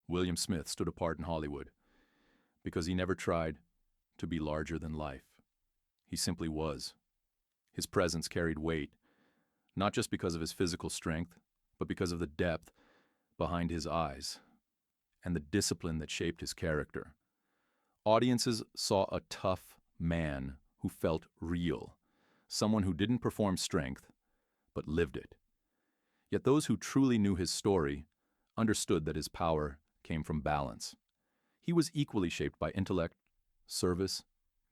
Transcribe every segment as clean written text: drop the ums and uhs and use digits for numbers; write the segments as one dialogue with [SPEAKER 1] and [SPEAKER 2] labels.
[SPEAKER 1] William Smith stood apart in Hollywood because he never tried to be larger than life. He simply was. His presence carried weight, not just because of his physical strength, but because of the depth behind his eyes and the discipline that shaped his character. Audiences saw a tough man who felt real, someone who didn't perform strength, but lived it. Yet those who truly knew his story understood that his power came from balance. He was equally shaped by intellect, service,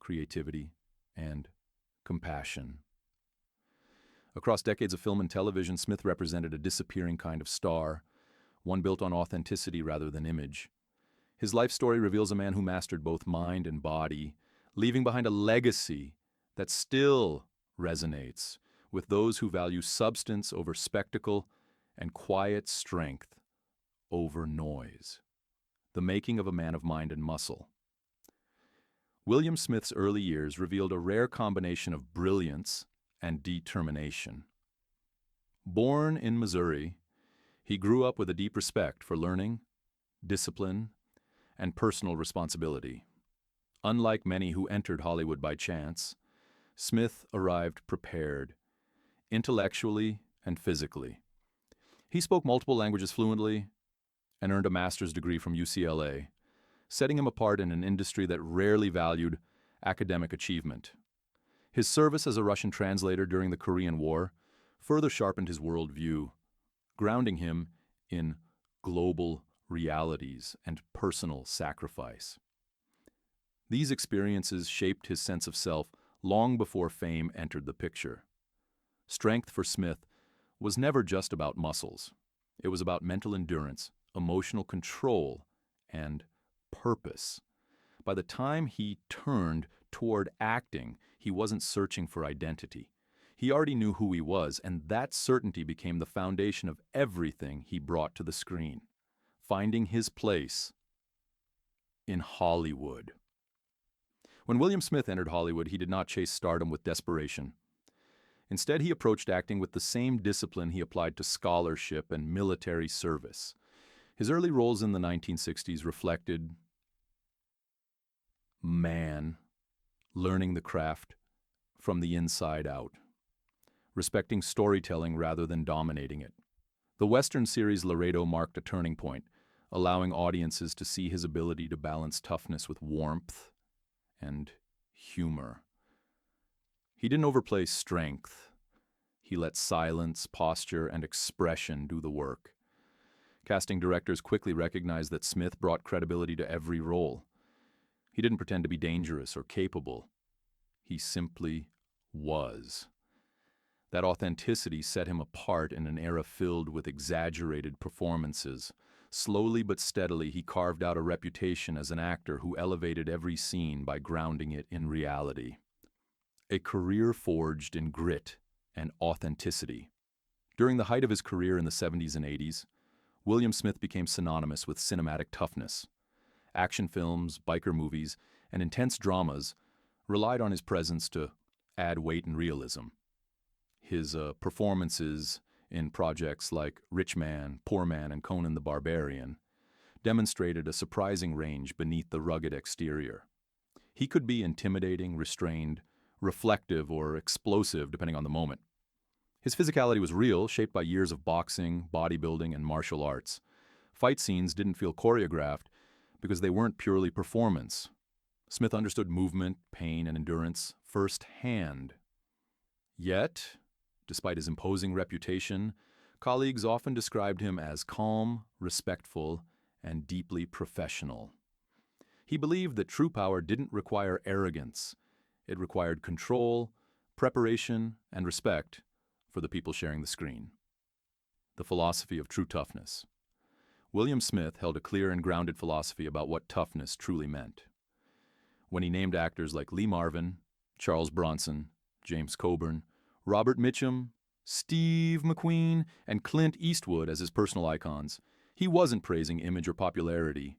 [SPEAKER 1] creativity, and compassion. Across decades of film and television, Smith represented a disappearing kind of star, one built on authenticity rather than image. His life story reveals a man who mastered both mind and body, leaving behind a legacy that still resonates with those who value substance over spectacle and quiet strength over noise. The making of a man of mind and muscle. William Smith's early years revealed a rare combination of brilliance and determination. Born in Missouri, he grew up with a deep respect for learning, discipline, and personal responsibility. Unlike many who entered Hollywood by chance, Smith arrived prepared, intellectually and physically. He spoke multiple languages fluently and earned a master's degree from UCLA, setting him apart in an industry that rarely valued academic achievement. His service as a Russian translator during the Korean War further sharpened his worldview, grounding him in global realities and personal sacrifice. These experiences shaped his sense of self long before fame entered the picture. Strength for Smith was never just about muscles. It was about mental endurance, emotional control, and purpose. By the time he turned toward acting, he wasn't searching for identity. He already knew who he was, and that certainty became the foundation of everything he brought to the screen. Finding his place in Hollywood. When William Smith entered Hollywood, he did not chase stardom with desperation. Instead, he approached acting with the same discipline he applied to scholarship and military service. His early roles in the 1960s reflected man learning the craft from the inside out, respecting storytelling rather than dominating it. The Western series Laredo marked a turning point, allowing audiences to see his ability to balance toughness with warmth and humor. He didn't overplay strength. He let silence, posture, and expression do the work. Casting directors quickly recognized that Smith brought credibility to every role. He didn't pretend to be dangerous or capable. He simply was. That authenticity set him apart in an era filled with exaggerated performances. Slowly but steadily, he carved out a reputation as an actor who elevated every scene by grounding it in reality. A career forged in grit and authenticity. During the height of his career in the 70s and 80s, William Smith became synonymous with cinematic toughness. Action films, biker movies, and intense dramas relied on his presence to add weight and realism. His performances in projects like Rich Man, Poor Man, and Conan the Barbarian demonstrated a surprising range beneath the rugged exterior. He could be intimidating, restrained, reflective, or explosive depending on the moment. His physicality was real, shaped by years of boxing, bodybuilding, and martial arts. Fight scenes didn't feel choreographed because they weren't purely performance. Smith understood movement, pain, and endurance firsthand. Yet, despite his imposing reputation, colleagues often described him as calm, respectful, and deeply professional. He believed that true power didn't require arrogance. It required control, preparation, and respect for the people sharing the screen. The philosophy of true toughness. William Smith held a clear and grounded philosophy about what toughness truly meant. When he named actors like Lee Marvin, Charles Bronson, James Coburn, Robert Mitchum, Steve McQueen, and Clint Eastwood as his personal icons, he wasn't praising image or popularity.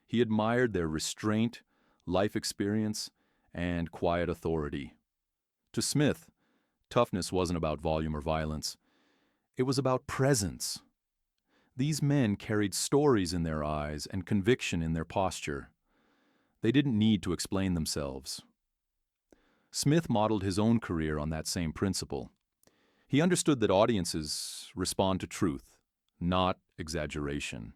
[SPEAKER 1] He admired their restraint, life experience, and quiet authority. To Smith, toughness wasn't about volume or violence. It was about presence. These men carried stories in their eyes and conviction in their posture. They didn't need to explain themselves. Smith modeled his own career on that same principle. He understood that audiences respond to truth, not exaggeration.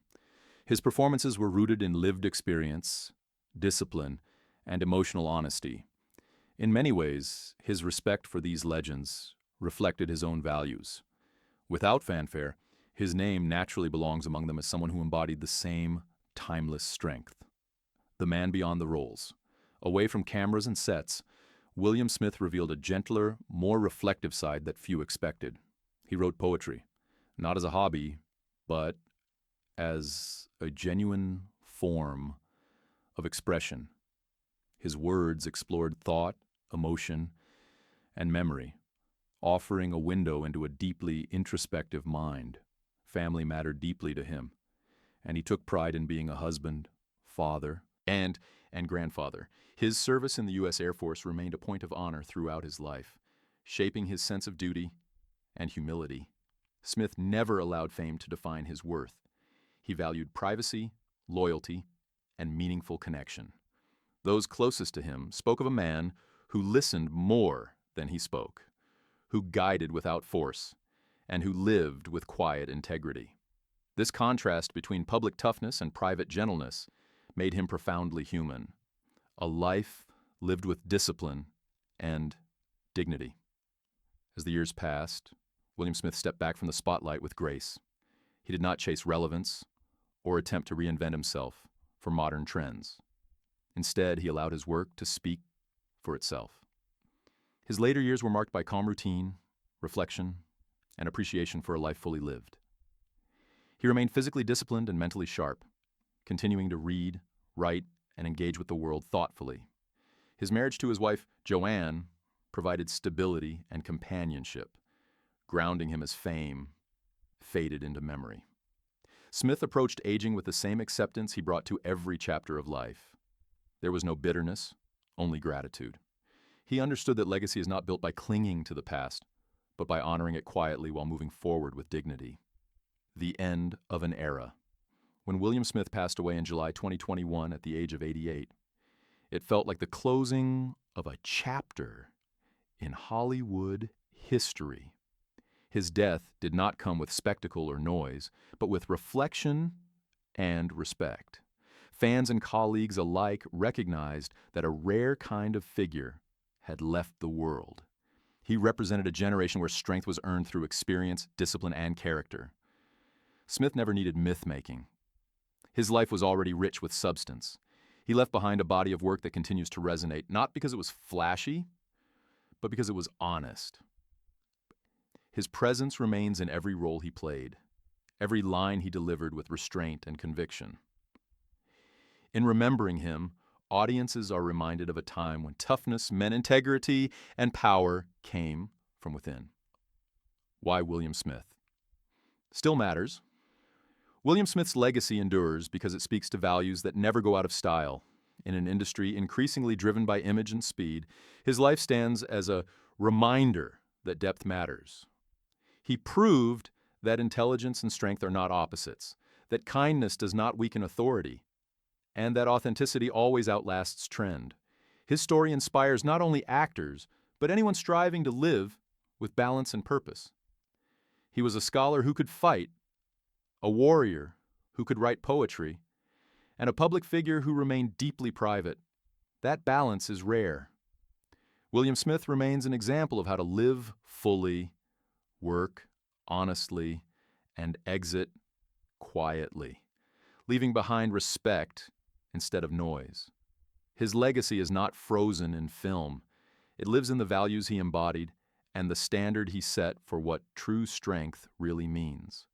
[SPEAKER 1] His performances were rooted in lived experience, discipline, and emotional honesty. In many ways, his respect for these legends reflected his own values. Without fanfare, his name naturally belongs among them as someone who embodied the same timeless strength. The man beyond the roles. Away from cameras and sets, William Smith revealed a gentler, more reflective side that few expected. He wrote poetry, not as a hobby, but as a genuine form of expression. His words explored thought, emotion, and memory, offering a window into a deeply introspective mind. Family mattered deeply to him, and he took pride in being a husband, father, and grandfather. His service in the U.S. Air Force remained a point of honor throughout his life, shaping his sense of duty and humility. Smith never allowed fame to define his worth. He valued privacy, loyalty, and meaningful connection. Those closest to him spoke of a man who listened more than he spoke, who guided without force, and who lived with quiet integrity. This contrast between public toughness and private gentleness made him profoundly human, a life lived with discipline and dignity. As the years passed, William Smith stepped back from the spotlight with grace. He did not chase relevance or attempt to reinvent himself for modern trends. Instead, he allowed his work to speak for itself. His later years were marked by calm routine, reflection, and appreciation for a life fully lived. He remained physically disciplined and mentally sharp, continuing to read, write, and engage with the world thoughtfully. His marriage to his wife, Joanne, provided stability and companionship, grounding him as fame faded into memory. Smith approached aging with the same acceptance he brought to every chapter of life. There was no bitterness, only gratitude. He understood that legacy is not built by clinging to the past, but by honoring it quietly while moving forward with dignity. The end of an era. When William Smith passed away in July 2021 at the age of 88, it felt like the closing of a chapter in Hollywood history. His death did not come with spectacle or noise, but with reflection and respect. Fans and colleagues alike recognized that a rare kind of figure had left the world. He represented a generation where strength was earned through experience, discipline, and character. Smith never needed myth-making. His life was already rich with substance. He left behind a body of work that continues to resonate, not because it was flashy, but because it was honest. His presence remains in every role he played, every line he delivered with restraint and conviction. In remembering him, audiences are reminded of a time when toughness meant integrity and power came from within. Why William Smith? Still matters. William Smith's legacy endures because it speaks to values that never go out of style. In an industry increasingly driven by image and speed, his life stands as a reminder that depth matters. He proved that intelligence and strength are not opposites, that kindness does not weaken authority, and that authenticity always outlasts trend. His story inspires not only actors, but anyone striving to live with balance and purpose. He was a scholar who could fight, a warrior who could write poetry, and a public figure who remained deeply private. That balance is rare. William Smith remains an example of how to live fully, work honestly, and exit quietly, leaving behind respect instead of noise. His legacy is not frozen in film. It lives in the values he embodied and the standard he set for what true strength really means.